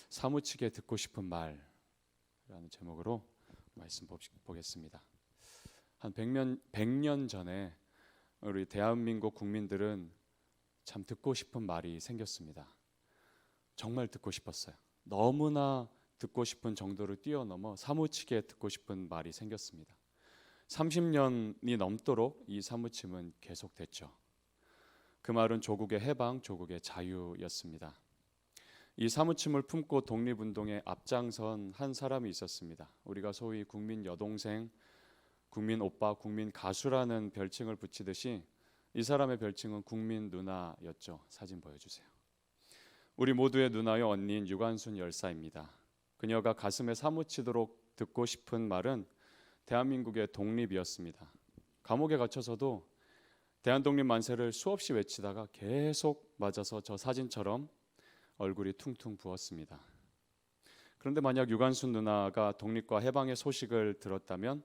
사무치게 듣고 싶은 말이라는 제목으로 말씀 보겠습니다. 한 100년 전에 우리 대한민국 국민들은 참 듣고 싶은 말이 생겼습니다. 정말 듣고 싶었어요. 너무나 듣고 싶은 정도를 뛰어넘어 사무치게 듣고 싶은 말이 생겼습니다. 30년이 넘도록 이 사무침은 계속됐죠. 그 말은 조국의 해방, 조국의 자유였습니다. 이 사무침을 품고 독립운동에 앞장선 한 사람이 있었습니다. 우리가 소위 국민 여동생, 국민 오빠, 국민 가수라는 별칭을 붙이듯이 이 사람의 별칭은 국민 누나였죠. 사진 보여주세요. 우리 모두의 누나요 언니인 유관순 열사입니다. 그녀가 가슴에 사무치도록 듣고 싶은 말은 대한민국의 독립이었습니다. 감옥에 갇혀서도 대한독립 만세를 수없이 외치다가 계속 맞아서 저 사진처럼 얼굴이 퉁퉁 부었습니다. 그런데 만약 유관순 누나가 독립과 해방의 소식을 들었다면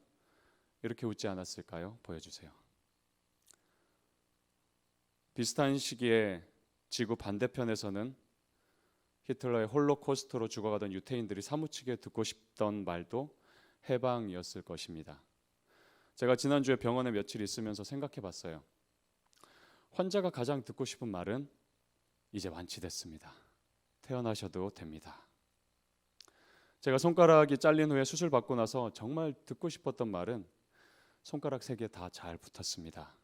이렇게 웃지 않았을까요? 보여주세요. 비슷한 시기에 지구 반대편에서는 히틀러의 홀로코스트로 죽어가던 유태인들이 사무치게 듣고 싶던 말도 해방이었을 것입니다. 제가 지난주에 병원에 며칠 있으면서 생각해 봤어요. 환자가 가장 듣고 싶은 말은 이제 완치됐습니다. 태어나셔도 됩니다. 제가 손가락이 잘린 후에 수술 받고 나서 정말 듣고 싶었던 말은 손가락 3개 다 잘 붙었습니다.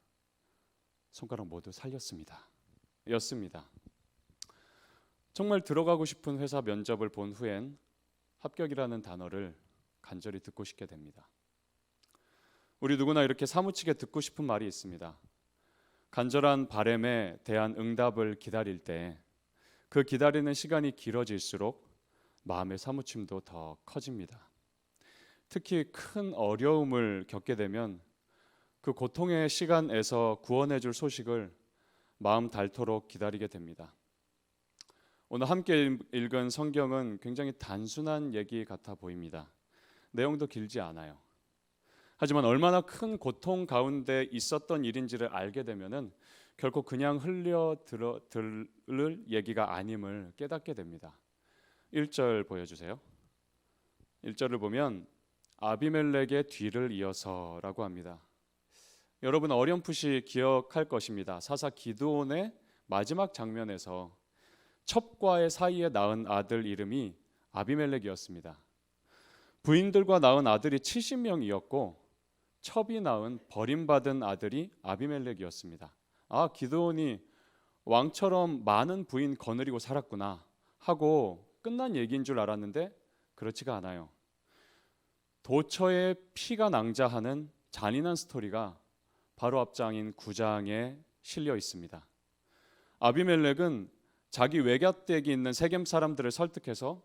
손가락 모두 살렸습니다. 였습니다. 정말 들어가고 싶은 회사 면접을 본 후엔 합격이라는 단어를 간절히 듣고 싶게 됩니다. 우리 누구나 이렇게 사무치게 듣고 싶은 말이 있습니다. 간절한 바람에 대한 응답을 기다릴 때 그 기다리는 시간이 길어질수록 마음의 사무침도 더 커집니다. 특히 큰 어려움을 겪게 되면 그 고통의 시간에서 구원해 줄 소식을 마음 닳도록 기다리게 됩니다. 오늘 함께 읽은 성경은 굉장히 단순한 얘기 같아 보입니다. 내용도 길지 않아요. 하지만 얼마나 큰 고통 가운데 있었던 일인지를 알게 되면은 결코 그냥 들을 얘기가 아님을 깨닫게 됩니다. 1절 보여주세요. 1절을 보면 아비멜렉의 뒤를 이어서라고 합니다. 여러분 어렴풋이 기억할 것입니다. 사사 기드온의 마지막 장면에서 첩과의 사이에 낳은 아들 이름이 아비멜렉이었습니다. 부인들과 낳은 아들이 70명이었고 첩이 낳은 버림받은 아들이 아비멜렉이었습니다. 아, 기드온이 왕처럼 많은 부인 거느리고 살았구나 하고 끝난 얘기인 줄 알았는데 그렇지가 않아요. 도처에 피가 낭자하는 잔인한 스토리가 바로 앞장인 9장에 실려 있습니다. 아비멜렉은 자기 외갓댁이 있는 세겜 사람들을 설득해서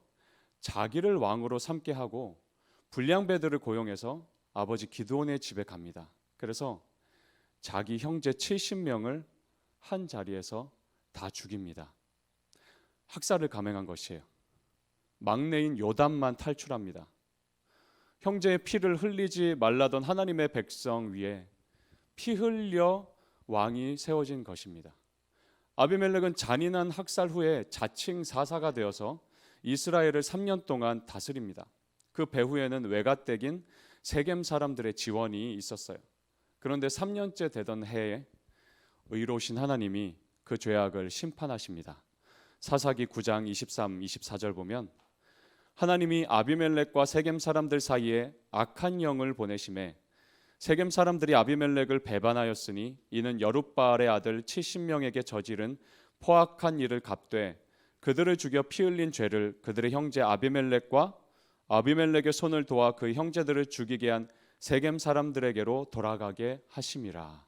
자기를 왕으로 삼게 하고 불량배들을 고용해서 아버지 기드온의 집에 갑니다. 그래서 자기 형제 70명을 한 자리에서 다 죽입니다. 학살을 감행한 것이에요. 막내인 요담만 탈출합니다. 형제의 피를 흘리지 말라던 하나님의 백성 위에 피 흘려 왕이 세워진 것입니다. 아비멜렉은 잔인한 학살 후에 자칭 사사가 되어서 이스라엘을 3년 동안 다스립니다. 그 배후에는 외갓댁인 세겜 사람들의 지원이 있었어요. 그런데 3년째 되던 해에 의로우신 하나님이 그 죄악을 심판하십니다. 사사기 9장 23, 24절 보면 하나님이 아비멜렉과 세겜 사람들 사이에 악한 영을 보내심에 세겜 사람들이 아비멜렉을 배반하였으니 이는 여룻바알의 아들 70명에게 저지른 포악한 일을 갚되 그들을 죽여 피 흘린 죄를 그들의 형제 아비멜렉과 아비멜렉의 손을 도와 그 형제들을 죽이게 한 세겜 사람들에게로 돌아가게 하심이라.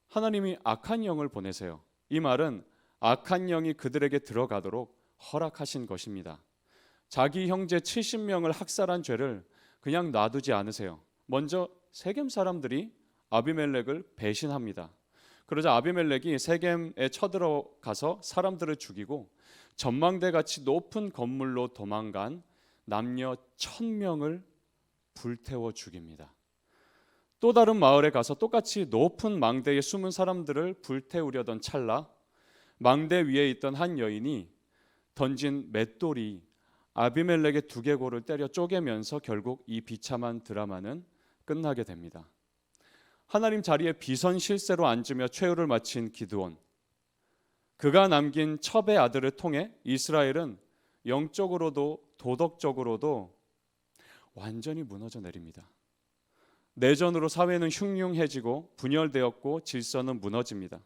하나님이 악한 영을 보내세요. 이 말은 악한 영이 그들에게 들어가도록 허락하신 것입니다. 자기 형제 70명을 학살한 죄를 그냥 놔두지 않으세요. 먼저 세겜 사람들이 아비멜렉을 배신합니다. 그러자 아비멜렉이 세겜에 쳐들어가서 사람들을 죽이고 전망대 같이 높은 건물로 도망간 남녀 1000명을 불태워 죽입니다. 또 다른 마을에 가서 똑같이 높은 망대에 숨은 사람들을 불태우려던 찰나 망대 위에 있던 한 여인이 던진 맷돌이 아비멜렉의 두개골을 때려 쪼개면서 결국 이 비참한 드라마는 끝나게 됩니다. 하나님 자리에 비선실세로 앉으며 최후를 마친 기드온, 그가 남긴 첩의 아들을 통해 이스라엘은 영적으로도 도덕적으로도 완전히 무너져 내립니다. 내전으로 사회는 흉흉해지고 분열되었고 질서는 무너집니다.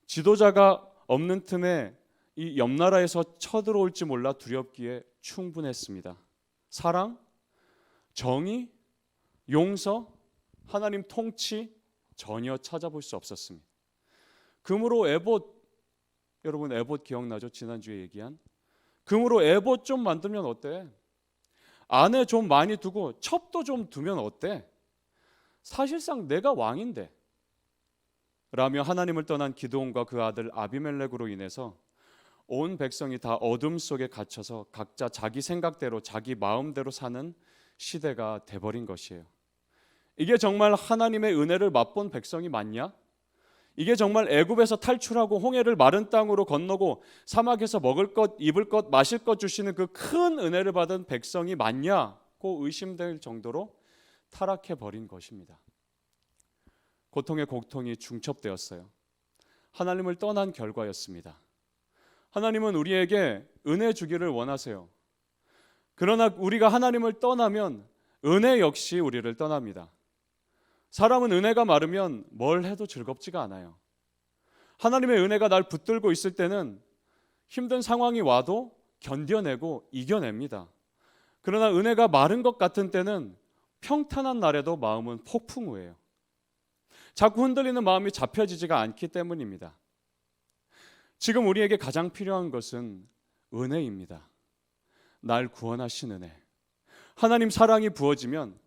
지도자가 없는 틈에 이 옆나라에서 쳐들어올지 몰라 두렵기에 충분했습니다. 사랑, 정의, 용서, 하나님 통치 전혀 찾아볼 수 없었습니다. 금으로 에봇, 여러분 에봇 기억나죠? 지난주에 얘기한 금으로 에봇 좀 만들면 어때? 안에 좀 많이 두고 첩도 좀 두면 어때? 사실상 내가 왕인데 라며 하나님을 떠난 기드온과 그 아들 아비멜렉으로 인해서 온 백성이 다 어둠 속에 갇혀서 각자 자기 생각대로 자기 마음대로 사는 시대가 돼버린 것이에요. 이게 정말 하나님의 은혜를 맛본 백성이 맞냐? 이게 정말 애굽에서 탈출하고 홍해를 마른 땅으로 건너고 사막에서 먹을 것, 입을 것, 마실 것 주시는 그 큰 은혜를 받은 백성이 맞냐고 의심될 정도로 타락해버린 것입니다. 고통의 고통이 중첩되었어요. 하나님을 떠난 결과였습니다. 하나님은 우리에게 은혜 주기를 원하세요. 그러나 우리가 하나님을 떠나면 은혜 역시 우리를 떠납니다. 사람은 은혜가 마르면 뭘 해도 즐겁지가 않아요. 하나님의 은혜가 날 붙들고 있을 때는 힘든 상황이 와도 견뎌내고 이겨냅니다. 그러나 은혜가 마른 것 같은 때는 평탄한 날에도 마음은 폭풍우예요. 자꾸 흔들리는 마음이 잡혀지지가 않기 때문입니다. 지금 우리에게 가장 필요한 것은 은혜입니다. 날 구원하신 은혜. 하나님 사랑이 부어지면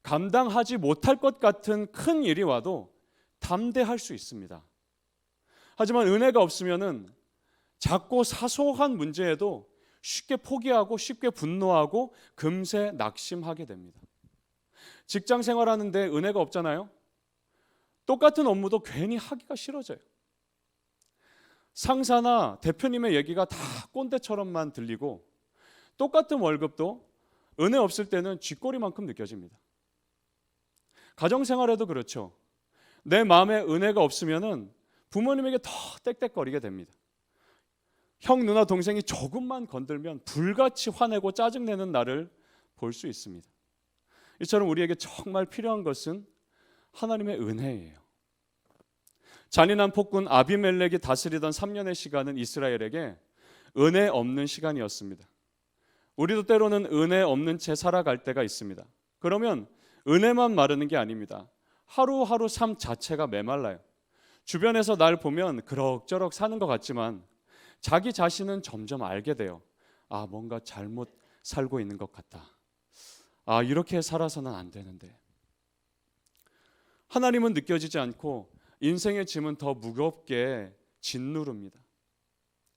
감당하지 못할 것 같은 큰 일이 와도 담대할 수 있습니다. 하지만 은혜가 없으면은 작고 사소한 문제에도 쉽게 포기하고 쉽게 분노하고 금세 낙심하게 됩니다. 직장 생활하는데 은혜가 없잖아요. 똑같은 업무도 괜히 하기가 싫어져요. 상사나 대표님의 얘기가 다 꼰대처럼만 들리고 똑같은 월급도 은혜 없을 때는 쥐꼬리만큼 느껴집니다. 가정생활에도 그렇죠. 내 마음에 은혜가 없으면은 부모님에게 더 떽떽거리게 됩니다. 형, 누나, 동생이 조금만 건들면 불같이 화내고 짜증내는 나를 볼 수 있습니다. 이처럼 우리에게 정말 필요한 것은 하나님의 은혜예요. 잔인한 폭군 아비멜렉이 다스리던 3년의 시간은 이스라엘에게 은혜 없는 시간이었습니다. 우리도 때로는 은혜 없는 채 살아갈 때가 있습니다. 그러면 은혜만 마르는 게 아닙니다. 하루하루 삶 자체가 메말라요. 주변에서 날 보면 그럭저럭 사는 것 같지만 자기 자신은 점점 알게 돼요. 아, 뭔가 잘못 살고 있는 것 같다. 아, 이렇게 살아서는 안 되는데. 하나님은 느껴지지 않고 인생의 짐은 더 무겁게 짓누릅니다.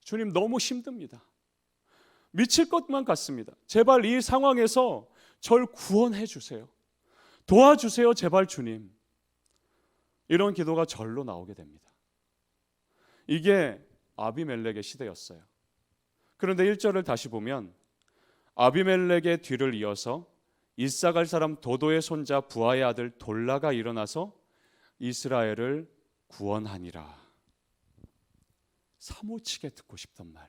주님, 너무 힘듭니다. 미칠 것만 같습니다. 제발 이 상황에서 절 구원해 주세요. 도와주세요, 제발 주님. 이런 기도가 절로 나오게 됩니다. 이게 아비멜렉의 시대였어요. 그런데 1절을 다시 보면 아비멜렉의 뒤를 이어서 이사갈 사람 도도의 손자 부하의 아들 돌라가 일어나서 이스라엘을 구원하니라. 사무치게 듣고 싶던 말.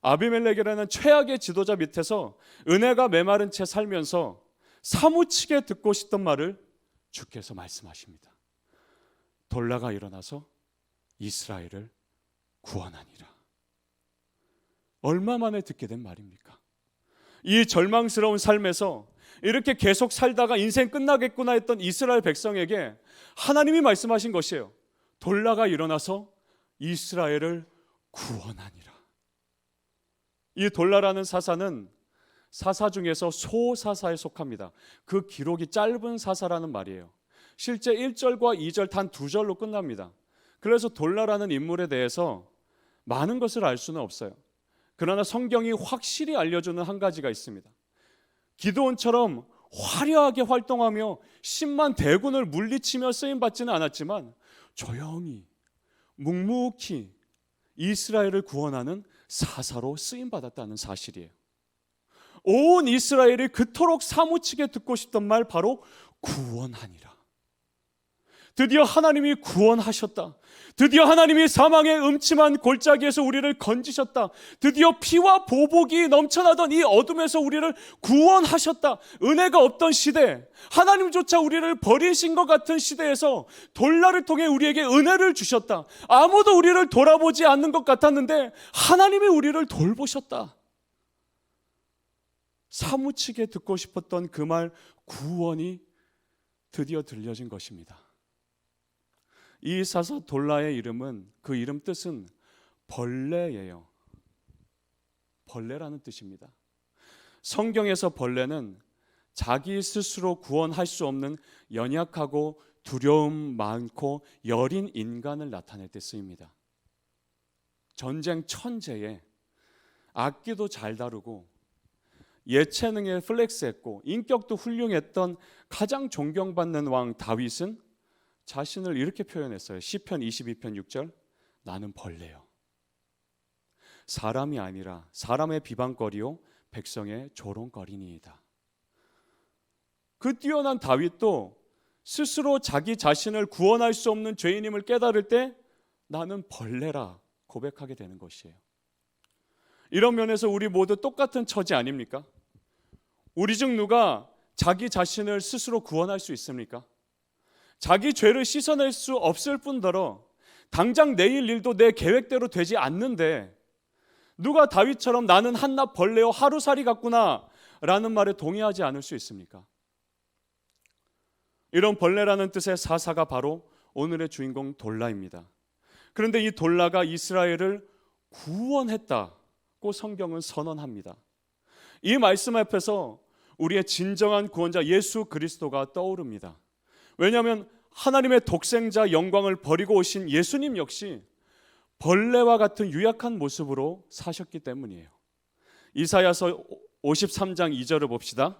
아비멜렉이라는 최악의 지도자 밑에서 은혜가 메마른 채 살면서 사무치게 듣고 싶던 말을 주께서 말씀하십니다. 돌라가 일어나서 이스라엘을 구원하니라. 얼마 만에 듣게 된 말입니까? 이 절망스러운 삶에서 이렇게 계속 살다가 인생 끝나겠구나 했던 이스라엘 백성에게 하나님이 말씀하신 것이에요. 돌라가 일어나서 이스라엘을 구원하니라. 이 돌라라는 사사는 사사 중에서 소사사에 속합니다. 그 기록이 짧은 사사라는 말이에요. 실제 1절과 2절 단 2절로 끝납니다. 그래서 돌라라는 인물에 대해서 많은 것을 알 수는 없어요. 그러나 성경이 확실히 알려주는 한 가지가 있습니다. 기드온처럼 화려하게 활동하며 10만 대군을 물리치며 쓰임받지는 않았지만 조용히 묵묵히 이스라엘을 구원하는 사사로 쓰임받았다는 사실이에요. 온 이스라엘이 그토록 사무치게 듣고 싶던 말, 바로 구원하니라. 드디어 하나님이 구원하셨다. 드디어 하나님이 사망의 음침한 골짜기에서 우리를 건지셨다. 드디어 피와 보복이 넘쳐나던 이 어둠에서 우리를 구원하셨다. 은혜가 없던 시대, 하나님조차 우리를 버리신 것 같은 시대에서 돌날을 통해 우리에게 은혜를 주셨다. 아무도 우리를 돌아보지 않는 것 같았는데 하나님이 우리를 돌보셨다. 사무치게 듣고 싶었던 그 말, 구원이 드디어 들려진 것입니다. 이 사사 돌라의 이름은, 그 이름 뜻은 벌레예요. 벌레라는 뜻입니다. 성경에서 벌레는 자기 스스로 구원할 수 없는 연약하고 두려움 많고 여린 인간을 나타낼 때 쓰입니다. 전쟁 천재에 악기도 잘 다루고 예체능에 플렉스했고 인격도 훌륭했던 가장 존경받는 왕 다윗은 자신을 이렇게 표현했어요. 시편 22편 6절, 나는 벌레요. 사람이 아니라 사람의 비방거리요 백성의 조롱거리니이다. 그 뛰어난 다윗도 스스로 자기 자신을 구원할 수 없는 죄인임을 깨달을 때 나는 벌레라 고백하게 되는 것이에요. 이런 면에서 우리 모두 똑같은 처지 아닙니까? 우리 중 누가 자기 자신을 스스로 구원할 수 있습니까? 자기 죄를 씻어낼 수 없을 뿐더러 당장 내일 일도 내 계획대로 되지 않는데 누가 다윗처럼 나는 한낱 벌레요 하루살이 같구나 라는 말에 동의하지 않을 수 있습니까? 이런 벌레라는 뜻의 사사가 바로 오늘의 주인공 돌라입니다. 그런데 이 돌라가 이스라엘을 구원했다고 성경은 선언합니다. 이 말씀 앞에서 우리의 진정한 구원자 예수 그리스도가 떠오릅니다. 왜냐하면 하나님의 독생자 영광을 버리고 오신 예수님 역시 벌레와 같은 유약한 모습으로 사셨기 때문이에요. 이사야서 53장 2절을 봅시다.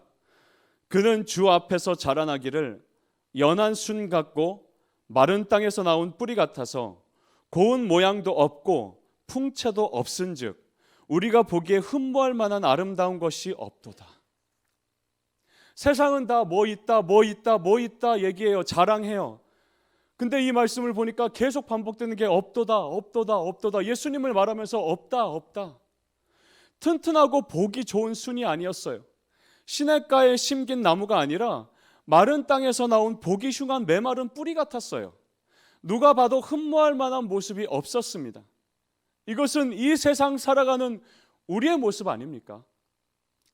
그는 주 앞에서 자라나기를 연한 순 같고 마른 땅에서 나온 뿌리 같아서 고운 모양도 없고 풍채도 없은즉 우리가 보기에 흠모할 만한 아름다운 것이 없도다. 세상은 다 뭐 있다 얘기해요. 자랑해요. 근데 이 말씀을 보니까 계속 반복되는 게 없도다. 예수님을 말하면서 없다. 튼튼하고 보기 좋은 순이 아니었어요. 시냇가에 심긴 나무가 아니라 마른 땅에서 나온 보기 흉한 메마른 뿌리 같았어요. 누가 봐도 흠모할 만한 모습이 없었습니다. 이것은 이 세상 살아가는 우리의 모습 아닙니까?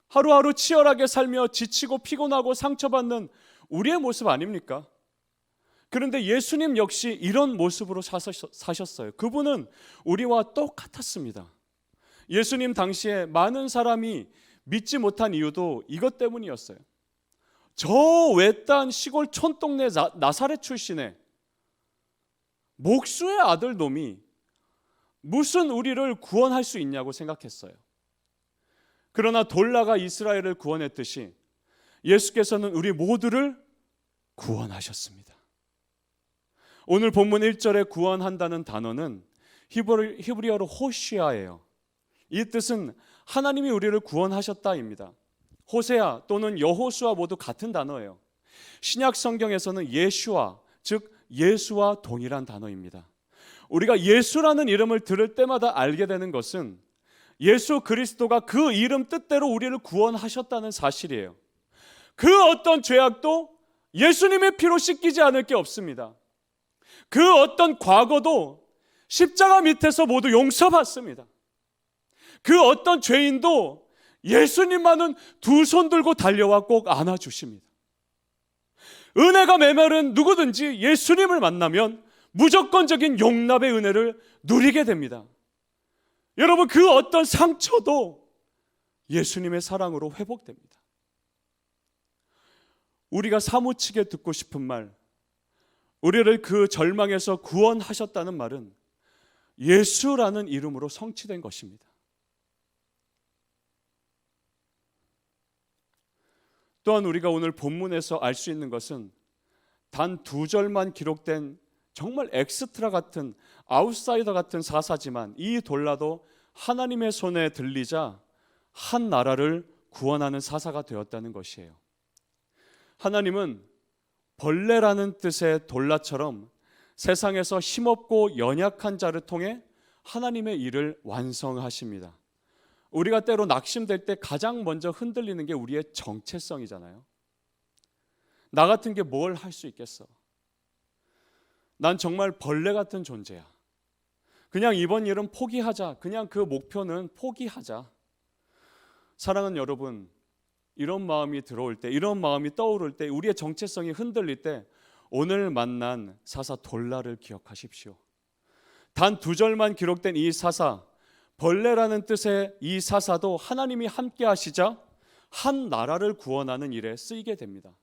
하루하루 치열하게 살며 지치고 피곤하고 상처받는 우리의 모습 아닙니까? 그런데 예수님 역시 이런 모습으로 사셨어요. 그분은 우리와 똑같았습니다. 예수님 당시에 많은 사람이 믿지 못한 이유도 이것 때문이었어요. 저 외딴 시골 촌동네 나사렛 출신의 목수의 아들 놈이 무슨 우리를 구원할 수 있냐고 생각했어요. 그러나 돌라가 이스라엘을 구원했듯이 예수께서는 우리 모두를 구원하셨습니다. 오늘 본문 1절에 구원한다는 단어는 히브리어로 호시아예요. 이 뜻은 하나님이 우리를 구원하셨다입니다. 호세아 또는 여호수아 모두 같은 단어예요. 신약 성경에서는 예슈아, 즉 예수와 동일한 단어입니다. 우리가 예수라는 이름을 들을 때마다 알게 되는 것은 예수 그리스도가 그 이름 뜻대로 우리를 구원하셨다는 사실이에요. 그 어떤 죄악도 예수님의 피로 씻기지 않을 게 없습니다. 그 어떤 과거도 십자가 밑에서 모두 용서받습니다. 그 어떤 죄인도 예수님만은 두 손 들고 달려와 꼭 안아주십니다. 은혜가 메마른 누구든지 예수님을 만나면 무조건적인 용납의 은혜를 누리게 됩니다. 여러분, 그 어떤 상처도 예수님의 사랑으로 회복됩니다. 우리가 사무치게 듣고 싶은 말, 우리를 그 절망에서 구원하셨다는 말은 예수라는 이름으로 성취된 것입니다. 또한 우리가 오늘 본문에서 알 수 있는 것은 단 2절만 기록된 정말 엑스트라 같은 아웃사이더 같은 사사지만 이 돌라도 하나님의 손에 들리자 한 나라를 구원하는 사사가 되었다는 것이에요. 하나님은 벌레라는 뜻의 돌라처럼 세상에서 힘없고 연약한 자를 통해 하나님의 일을 완성하십니다. 우리가 때로 낙심될 때 가장 먼저 흔들리는 게 우리의 정체성이잖아요. 나 같은 게 뭘 할 수 있겠어? 난 정말 벌레 같은 존재야. 그냥 이번 일은 포기하자. 그냥 그 목표는 포기하자. 사랑하는 여러분, 이런 마음이 들어올 때, 이런 마음이 떠오를 때, 우리의 정체성이 흔들릴 때 오늘 만난 사사 돌라를 기억하십시오. 단 2절만 기록된 이 사사, 벌레라는 뜻의 이 사사도 하나님이 함께 하시자 한 나라를 구원하는 일에 쓰이게 됩니다.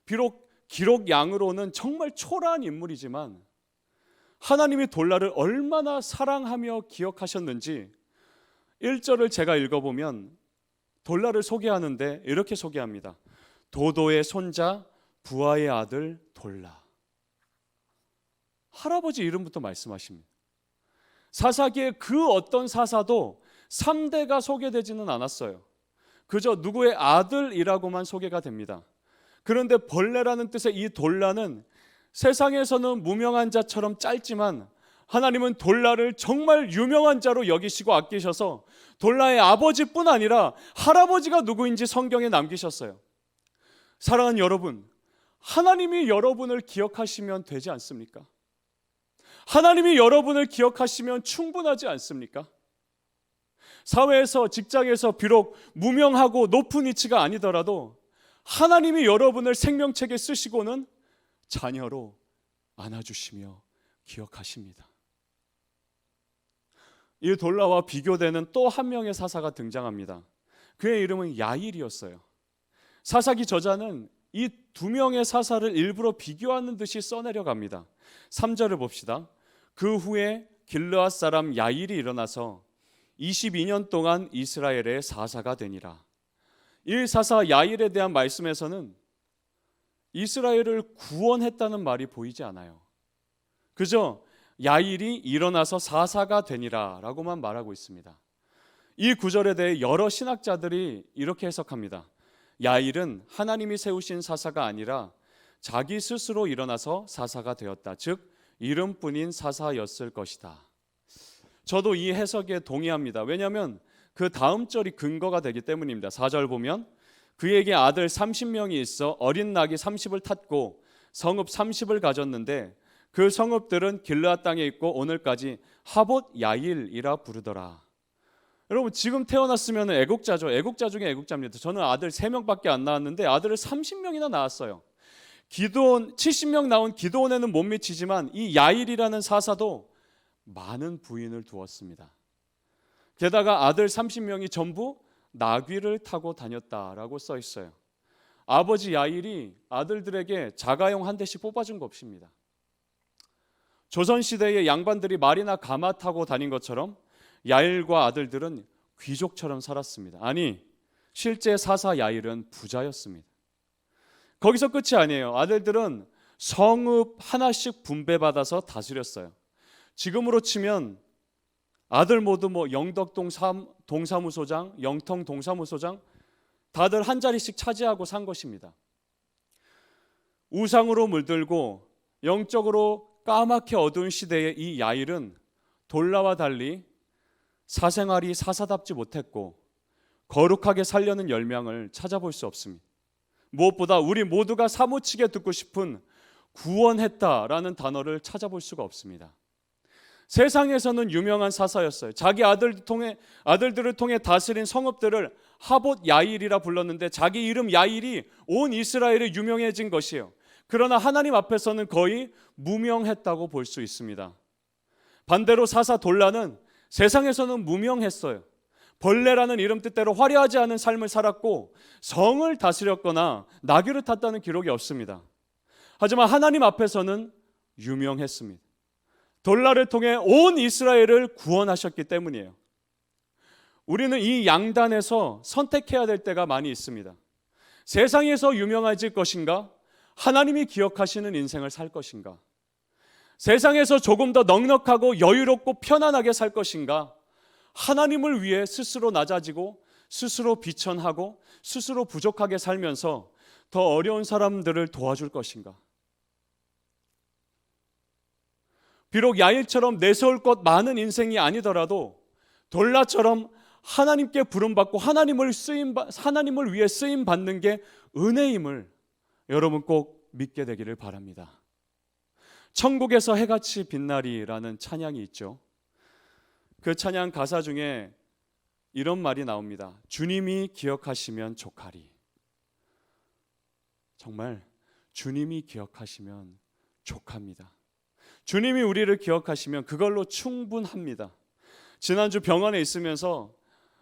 비록 기록양으로는 정말 초라한 인물이지만 하나님이 돌라를 얼마나 사랑하며 기억하셨는지 1절을 제가 읽어보면 돌라를 소개하는데 이렇게 소개합니다. 도도의 손자 부하의 아들 돌라. 할아버지 이름부터 말씀하십니다. 사사기에 그 어떤 사사도 3대가 소개되지는 않았어요. 그저 누구의 아들이라고만 소개가 됩니다. 그런데 벌레라는 뜻의 이 돌라는 세상에서는 무명한 자처럼 짧지만 하나님은 돌라를 정말 유명한 자로 여기시고 아끼셔서 돌라의 아버지뿐 아니라 할아버지가 누구인지 성경에 남기셨어요. 사랑하는 여러분, 하나님이 여러분을 기억하시면 되지 않습니까? 하나님이 여러분을 기억하시면 충분하지 않습니까? 사회에서, 직장에서 비록 무명하고 높은 위치가 아니더라도 하나님이 여러분을 생명책에 쓰시고는 자녀로 안아주시며 기억하십니다. 이 돌라와 비교되는 또 한 명의 사사가 등장합니다. 그의 이름은 야일이었어요. 사사기 저자는 이 2명의 사사를 일부러 비교하는 듯이 써내려갑니다. 3절을 봅시다. 그 후에 길르앗 사람 야일이 일어나서 22년 동안 이스라엘의 사사가 되니라. 이 사사 야일에 대한 말씀에서는 이스라엘을 구원했다는 말이 보이지 않아요. 그저 야일이 일어나서 사사가 되니라 라고만 말하고 있습니다. 이 구절에 대해 여러 신학자들이 이렇게 해석합니다. 야일은 하나님이 세우신 사사가 아니라 자기 스스로 일어나서 사사가 되었다. 즉 이름뿐인 사사였을 것이다. 저도 이 해석에 동의합니다. 왜냐하면 그 다음 절이 근거가 되기 때문입니다. 4절 보면 그에게 아들 30명이 있어 어린 낙이 30을 탔고 성읍 30을 가졌는데 그 성읍들은 길르앗 땅에 있고 오늘까지 하봇 야일이라 부르더라. 여러분 지금 태어났으면 애국자죠. 애국자 중에 애국자입니다. 저는 아들 3명밖에 안 낳았는데 아들을 30명이나 낳았어요. 기드온 70명 낳은 기드온에는 못 미치지만 이 야일이라는 사사도 많은 부인을 두었습니다. 게다가 아들 30명이 전부 나귀를 타고 다녔다라고 써 있어요. 아버지 야일이 아들들에게 자가용 한 대씩 뽑아준 거 없습니다. 조선시대의 양반들이 말이나 가마 타고 다닌 것처럼 야일과 아들들은 귀족처럼 살았습니다. 아니 실제 사사 야일은 부자였습니다. 거기서 끝이 아니에요. 아들들은 성읍 하나씩 분배받아서 다스렸어요. 지금으로 치면 아들 모두 영덕 동사무소장, 영통 동사무소장 다들 한 자리씩 차지하고 산 것입니다. 우상으로 물들고 영적으로 까맣게 어두운 시대의 이 야일은 돌라와 달리 사생활이 사사답지 못했고 거룩하게 살려는 열명을 찾아볼 수 없습니다. 무엇보다 우리 모두가 사무치게 듣고 싶은 구원했다라는 단어를 찾아볼 수가 없습니다. 세상에서는 유명한 사사였어요. 자기 아들들을 통해 다스린 성읍들을 하봇 야일이라 불렀는데 자기 이름 야일이 온 이스라엘에 유명해진 것이에요. 그러나 하나님 앞에서는 거의 무명했다고 볼 수 있습니다. 반대로 사사 돌라는 세상에서는 무명했어요. 벌레라는 이름 뜻대로 화려하지 않은 삶을 살았고 성을 다스렸거나 나귀를 탔다는 기록이 없습니다. 하지만 하나님 앞에서는 유명했습니다. 돌라를 통해 온 이스라엘을 구원하셨기 때문이에요. 우리는 이 양단에서 선택해야 될 때가 많이 있습니다. 세상에서 유명해질 것인가? 하나님이 기억하시는 인생을 살 것인가? 세상에서 조금 더 넉넉하고 여유롭고 편안하게 살 것인가? 하나님을 위해 스스로 낮아지고 스스로 비천하고 스스로 부족하게 살면서 더 어려운 사람들을 도와줄 것인가? 비록 야일처럼 내세울 것 많은 인생이 아니더라도 돌라처럼 하나님께 부름받고 하나님을 위해 쓰임 받는 게 은혜임을 여러분 꼭 믿게 되기를 바랍니다. 천국에서 해같이 빛나리라는 찬양이 있죠. 그 찬양 가사 중에 이런 말이 나옵니다. 주님이 기억하시면 족하리. 정말 주님이 기억하시면 족합니다. 주님이 우리를 기억하시면 그걸로 충분합니다. 지난주 병원에 있으면서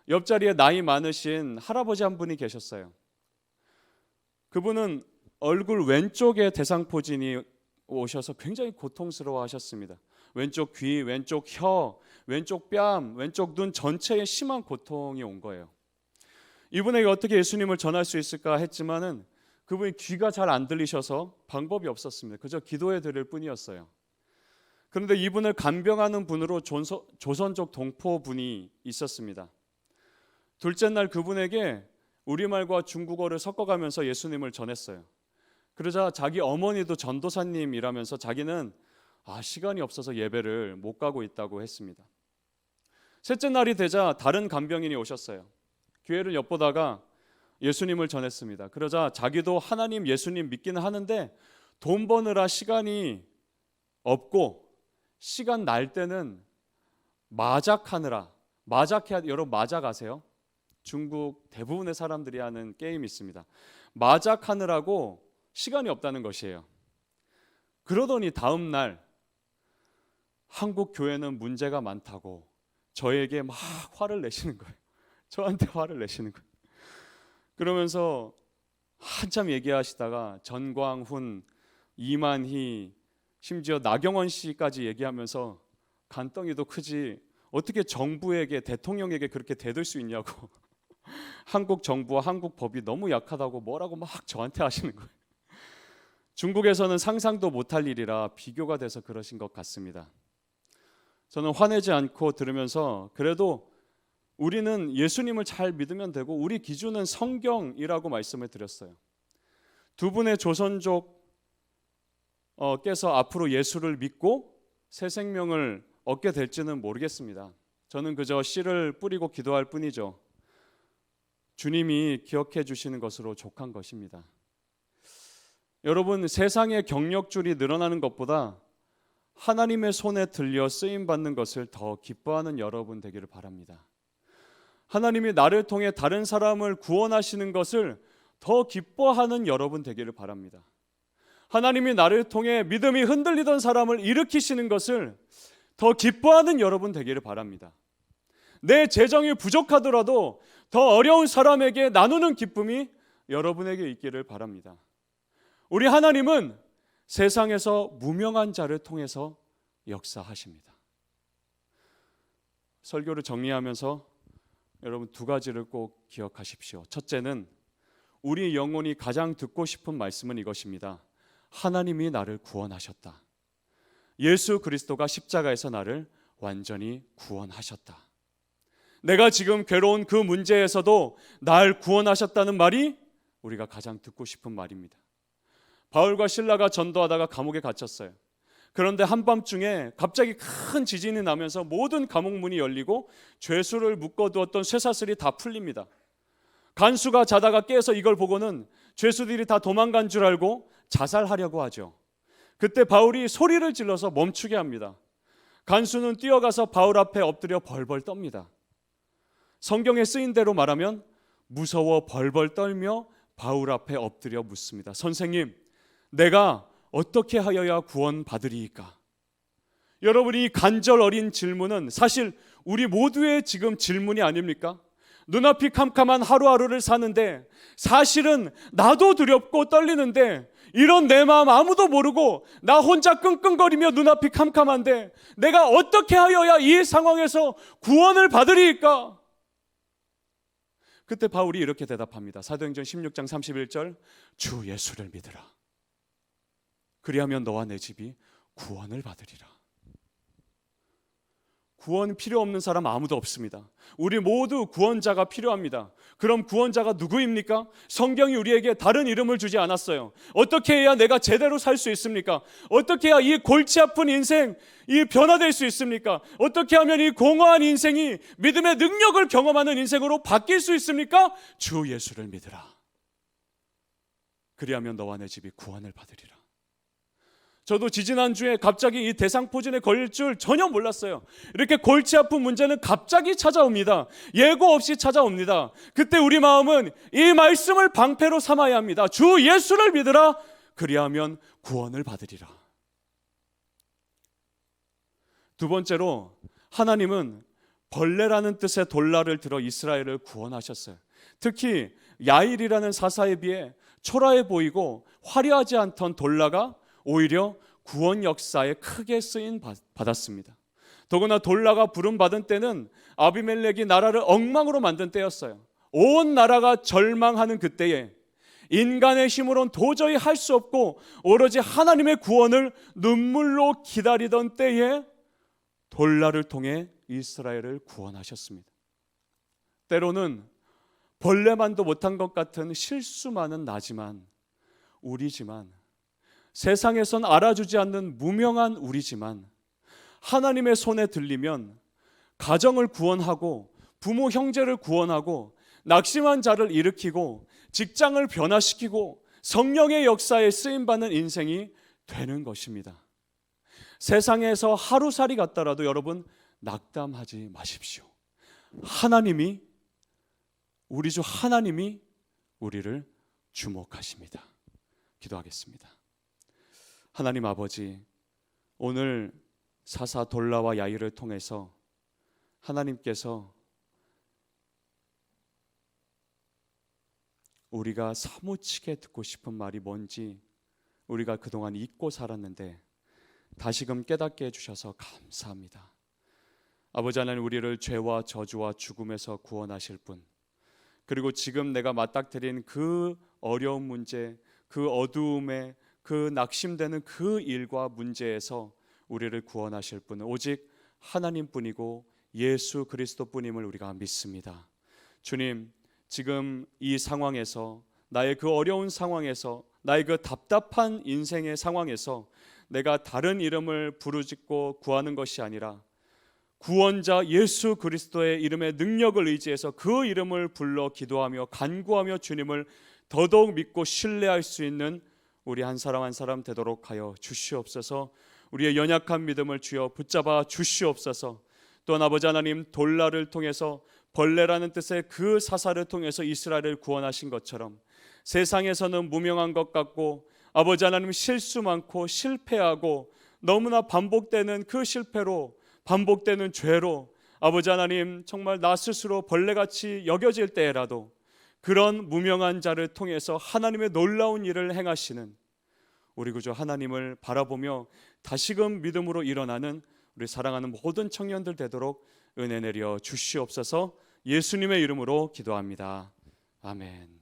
옆자리에 나이 많으신 할아버지 한 분이 계셨어요. 그분은 얼굴 왼쪽에 대상포진이 오셔서 굉장히 고통스러워 하셨습니다. 왼쪽 귀, 왼쪽 혀, 왼쪽 뺨, 왼쪽 눈 전체에 심한 고통이 온 거예요. 이분에게 어떻게 예수님을 전할 수 있을까 했지만은 그분이 귀가 잘 안 들리셔서 방법이 없었습니다. 그저 기도해 드릴 뿐이었어요. 그런데 이분을 간병하는 분으로 조선족 동포분이 있었습니다. 둘째 날 그분에게 우리말과 중국어를 섞어가면서 예수님을 전했어요. 그러자 자기 어머니도 전도사님이라면서 자기는 시간이 없어서 예배를 못 가고 있다고 했습니다. 셋째 날이 되자 다른 간병인이 오셨어요. 교회를 엿보다가 예수님을 전했습니다. 그러자 자기도 하나님 예수님 믿기는 하는데 돈 버느라 시간이 없고 시간 날 때는 마작하느라, 여러분 마작 아세요? 중국 대부분의 사람들이 하는 게임이 있습니다. 마작하느라고 시간이 없다는 것이에요. 그러더니 다음 날 한국 교회는 문제가 많다고 저에게 막 화를 내시는 거예요. 저한테 화를 내시는 거예요. 그러면서 한참 얘기하시다가 전광훈, 이만희, 심지어 나경원 씨까지 얘기하면서 간덩이도 크지 어떻게 정부에게 대통령에게 그렇게 대들 수 있냐고 한국 정부와 한국 법이 너무 약하다고 뭐라고 막 저한테 하시는 거예요. 중국에서는 상상도 못할 일이라 비교가 돼서 그러신 것 같습니다. 저는 화내지 않고 들으면서 그래도 우리는 예수님을 잘 믿으면 되고 우리 기준은 성경이라고 말씀을 드렸어요. 두 분의 조선족 께서 앞으로 예수를 믿고 새 생명을 얻게 될지는 모르겠습니다. 저는 그저 씨를 뿌리고 기도할 뿐이죠. 주님이 기억해 주시는 것으로 족한 것입니다. 여러분, 세상의 경력줄이 늘어나는 것보다 하나님의 손에 들려 쓰임받는 것을 더 기뻐하는 여러분 되기를 바랍니다. 하나님이 나를 통해 다른 사람을 구원하시는 것을 더 기뻐하는 여러분 되기를 바랍니다. 하나님이 나를 통해 믿음이 흔들리던 사람을 일으키시는 것을 더 기뻐하는 여러분 되기를 바랍니다. 내 재정이 부족하더라도 더 어려운 사람에게 나누는 기쁨이 여러분에게 있기를 바랍니다. 우리 하나님은 세상에서 무명한 자를 통해서 역사하십니다. 설교를 정리하면서 여러분 두 가지를 꼭 기억하십시오. 첫째는 우리 영혼이 가장 듣고 싶은 말씀은 이것입니다. 하나님이 나를 구원하셨다. 예수 그리스도가 십자가에서 나를 완전히 구원하셨다. 내가 지금 괴로운 그 문제에서도 날 구원하셨다는 말이 우리가 가장 듣고 싶은 말입니다. 바울과 실라가 전도하다가 감옥에 갇혔어요. 그런데 한밤중에 갑자기 큰 지진이 나면서 모든 감옥 문이 열리고 죄수를 묶어두었던 쇠사슬이 다 풀립니다. 간수가 자다가 깨서 이걸 보고는 죄수들이 다 도망간 줄 알고 자살하려고 하죠. 그때 바울이 소리를 질러서 멈추게 합니다. 간수는 뛰어가서 바울 앞에 엎드려 벌벌 떱니다. 성경에 쓰인 대로 말하면 무서워 벌벌 떨며 바울 앞에 엎드려 묻습니다. 선생님, 내가 어떻게 하여야 구원받으리이까? 여러분, 이 간절 어린 질문은 사실 우리 모두의 지금 질문이 아닙니까? 눈앞이 캄캄한 하루하루를 사는데 사실은 나도 두렵고 떨리는데 이런 내 마음 아무도 모르고 나 혼자 끙끙거리며 눈앞이 캄캄한데 내가 어떻게 하여야 이 상황에서 구원을 받으리이까? 그때 바울이 이렇게 대답합니다. 사도행전 16장 31절, 주 예수를 믿으라. 그리하면 너와 내 집이 구원을 받으리라. 구원 필요 없는 사람 아무도 없습니다. 우리 모두 구원자가 필요합니다. 그럼 구원자가 누구입니까? 성경이 우리에게 다른 이름을 주지 않았어요. 어떻게 해야 내가 제대로 살 수 있습니까? 어떻게 해야 이 골치 아픈 인생, 이 변화될 수 있습니까? 어떻게 하면 이 공허한 인생이 믿음의 능력을 경험하는 인생으로 바뀔 수 있습니까? 주 예수를 믿으라. 그리하면 너와 내 집이 구원을 받으리라. 저도 지지난주에 갑자기 이 대상포진에 걸릴 줄 전혀 몰랐어요. 이렇게 골치 아픈 문제는 갑자기 찾아옵니다. 예고 없이 찾아옵니다. 그때 우리 마음은 이 말씀을 방패로 삼아야 합니다. 주 예수를 믿으라. 그리하면 구원을 받으리라. 두 번째로, 하나님은 벌레라는 뜻의 돌라를 들어 이스라엘을 구원하셨어요. 특히 야일이라는 사사에 비해 초라해 보이고 화려하지 않던 돌라가 오히려 구원 역사에 크게 쓰임 받았습니다. 더구나 돌라가 부름받은 때는 아비멜렉이 나라를 엉망으로 만든 때였어요. 온 나라가 절망하는 그때에 인간의 힘으로는 도저히 할 수 없고 오로지 하나님의 구원을 눈물로 기다리던 때에 돌라를 통해 이스라엘을 구원하셨습니다. 때로는 벌레만도 못한 것 같은 실수만은 나지만, 우리지만, 세상에선 알아주지 않는 무명한 우리지만 하나님의 손에 들리면 가정을 구원하고 부모 형제를 구원하고 낙심한 자를 일으키고 직장을 변화시키고 성령의 역사에 쓰임받는 인생이 되는 것입니다. 세상에서 하루살이 같더라도 여러분 낙담하지 마십시오. 하나님이, 우리 주 하나님이 우리를 주목하십니다. 기도하겠습니다. 하나님 아버지, 오늘 사사 돌라와 야일을 통해서 하나님께서 우리가 사무치게 듣고 싶은 말이 뭔지 우리가 그동안 잊고 살았는데 다시금 깨닫게 해주셔서 감사합니다. 아버지 하나님, 우리를 죄와 저주와 죽음에서 구원하실 분, 그리고 지금 내가 맞닥뜨린 그 어려운 문제, 그 어두움에, 그 낙심되는 그 일과 문제에서 우리를 구원하실 분은 오직 하나님뿐이고 예수 그리스도뿐임을 우리가 믿습니다. 주님, 지금 이 상황에서, 나의 그 어려운 상황에서, 나의 그 답답한 인생의 상황에서 내가 다른 이름을 부르짖고 구하는 것이 아니라 구원자 예수 그리스도의 이름의 능력을 의지해서 그 이름을 불러 기도하며 간구하며 주님을 더더욱 믿고 신뢰할 수 있는 우리 한 사람 한 사람 되도록 하여 주시옵소서. 우리의 연약한 믿음을 주여 붙잡아 주시옵소서. 또한 아버지 하나님, 돌라를 통해서, 벌레라는 뜻의 그 사사를 통해서 이스라엘을 구원하신 것처럼 세상에서는 무명한 것 같고 아버지 하나님, 실수 많고 실패하고 너무나 반복되는 그 실패로, 반복되는 죄로 아버지 하나님 정말 나 스스로 벌레같이 여겨질 때라도 그런 무명한 자를 통해서 하나님의 놀라운 일을 행하시는 우리 구주 하나님을 바라보며 다시금 믿음으로 일어나는 우리 사랑하는 모든 청년들 되도록 은혜 내려 주시옵소서. 예수님의 이름으로 기도합니다. 아멘.